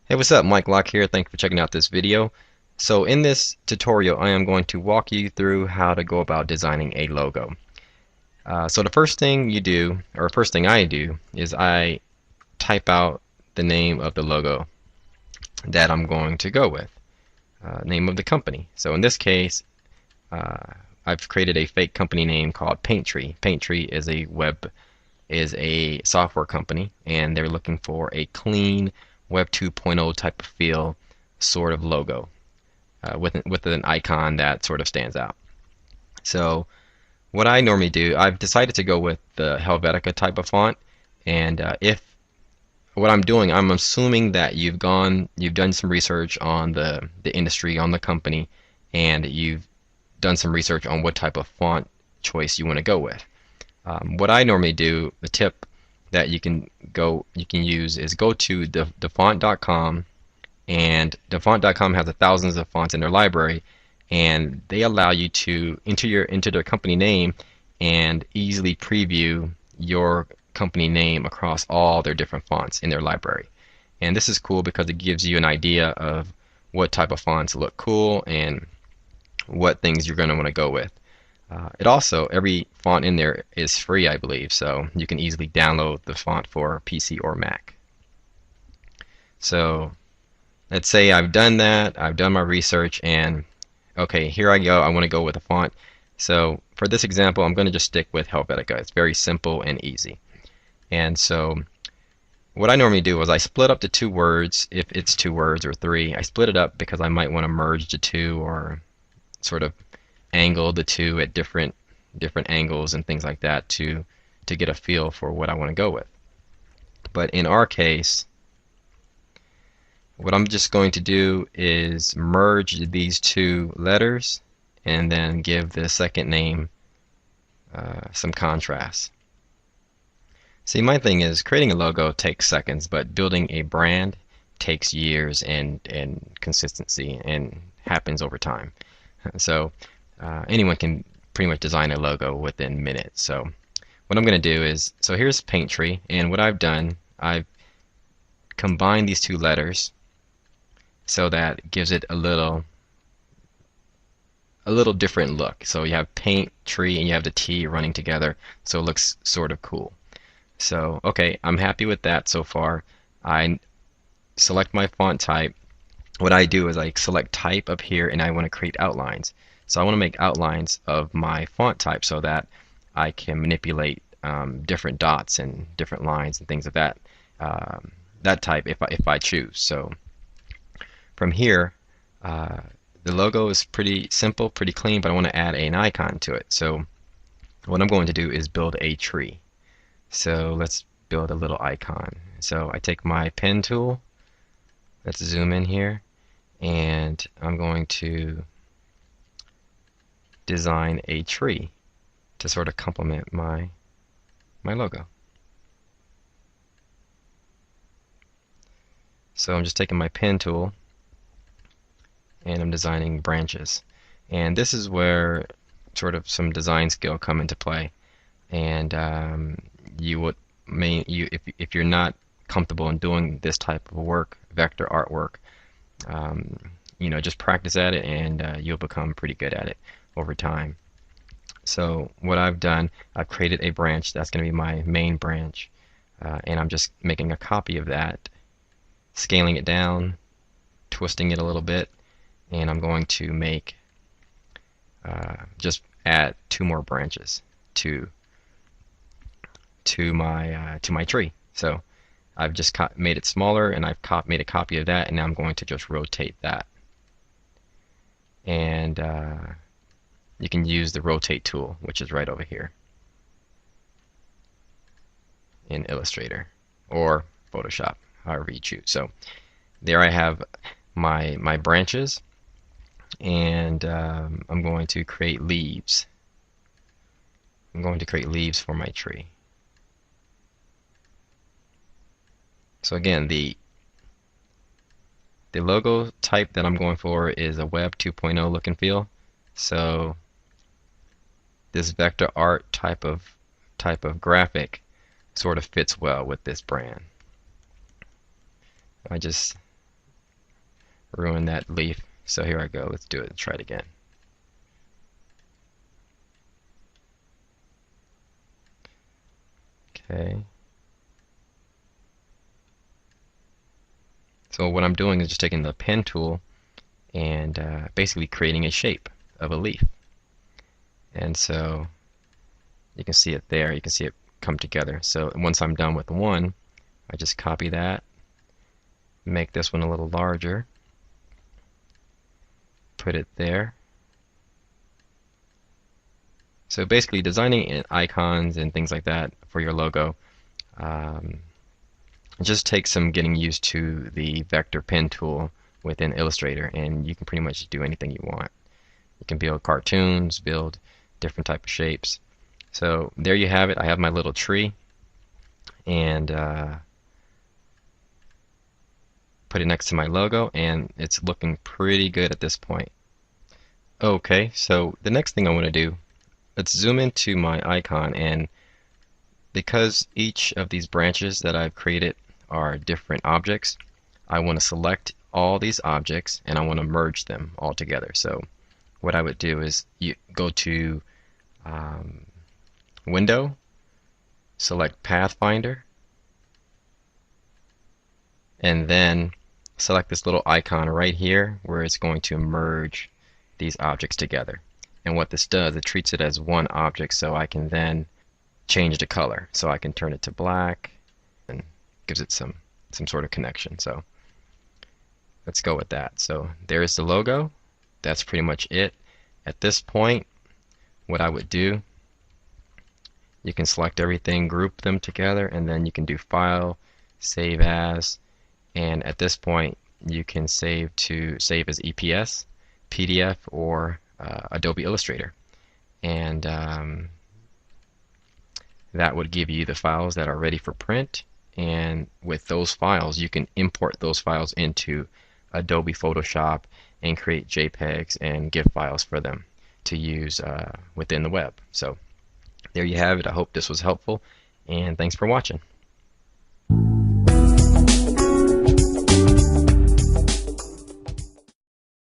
Hey, what's up? Mike Locke here. Thanks for checking out this video. So in this tutorial, I am going to walk you through how to go about designing a logo. So the first thing you do, or first thing I do, is I type out the name of the logo that I'm going to go with, name of the company. So in this case, uh, I've created a fake company name called Painttree. Painttree is a software company, and they're looking for a clean Web 2.0 type of feel sort of logo with an icon that sort of stands out. So what I normally do, I've decided to go with the Helvetica type of font, and if what I'm doing, I'm assuming that you've done some research on the industry, on the company, and you've done some research on what type of font choice you want to go with. What I normally do, the tip that you can use is go to defont.com, and defont.com has thousands of fonts in their library, and they allow you to enter their company name and easily preview your company name across all their different fonts in their library. And this is cool because it gives you an idea of what type of fonts look cool and what things you're going to want to go with. It also, every font in there is free, I believe, so you can easily download the font for PC or Mac. So let's say I've done that, I've done my research, and okay, here I go, I want to go with a font. So for this example, I'm going to just stick with Helvetica. It's very simple and easy. And so what I normally do is I split up the two words, if it's two words or three. I split it up because I might want to merge the two or sort of angle the two at different angles and things like that to get a feel for what I want to go with. But in our case, what I'm just going to do is merge these two letters and then give the second name some contrast. See, my thing is creating a logo takes seconds, but building a brand takes years and consistency and happens over time. So anyone can pretty much design a logo within minutes. So what I'm going to do is, so here's Painttree, and what I've done, I've combined these two letters so that it gives it a little different look. So you have Painttree and you have the T running together, so it looks sort of cool. So okay, I'm happy with that so far. I select my font type. What I do is I select type up here, and I want to create outlines. So I want to make outlines of my font type so that I can manipulate different dots and different lines and things of that type if I choose. So from here, the logo is pretty simple, pretty clean, but I want to add an icon to it. So what I'm going to do is build a tree. So let's build a little icon. So I take my pen tool. Let's zoom in here, and I'm going to design a tree to sort of complement my logo. So I'm just taking my pen tool and I'm designing branches, and this is where sort of some design skill come into play. And if you're not comfortable in doing this type of work, vector artwork, just practice at it, and you'll become pretty good at it over time. So what I've done, I've created a branch that's going to be my main branch, and I'm just making a copy of that, scaling it down, twisting it a little bit, and I'm going to make just add two more branches to my tree. So I've just made it smaller, and I've made a copy of that, and now I'm going to just rotate that. And you can use the rotate tool, which is right over here in Illustrator or Photoshop, however you choose. So there I have my branches, and I'm going to create leaves. I'm going to create leaves for my tree. So again, the logo type that I'm going for is a Web 2.0 look and feel. So this vector art type of graphic sort of fits well with this brand. I just ruin that leaf. So here I go. Let's do it. Try it again. Okay. So what I'm doing is just taking the pen tool and basically creating a shape of a leaf. And so you can see it there. You can see it come together. So once I'm done with one, I just copy that, make this one a little larger, put it there. So basically designing icons and things like that for your logo it just takes some getting used to the vector pen tool within Illustrator, and you can pretty much do anything you want. You can build cartoons, build different type of shapes. So there you have it. I have my little tree, and put it next to my logo, and it's looking pretty good at this point. Okay, so the next thing I want to do, let's zoom into my icon, and because each of these branches that I've created are different objects, I want to select all these objects and I want to merge them all together. So what I would do is you go to Window, select Pathfinder, and then select this little icon right here where it's going to merge these objects together. And what this does, it treats it as one object, so I can then change the color. So I can turn it to black and gives it some sort of connection. So let's go with that. So there's the logo. That's pretty much it. At this point, what I would do, you can select everything, group them together, and then you can do File, Save As, and at this point you can save as EPS, PDF, or Adobe Illustrator, and that would give you the files that are ready for print. And with those files, you can import those files into Adobe Photoshop and create JPEGs and GIF files for them to use within the web. So there you have it. I hope this was helpful, and thanks for watching.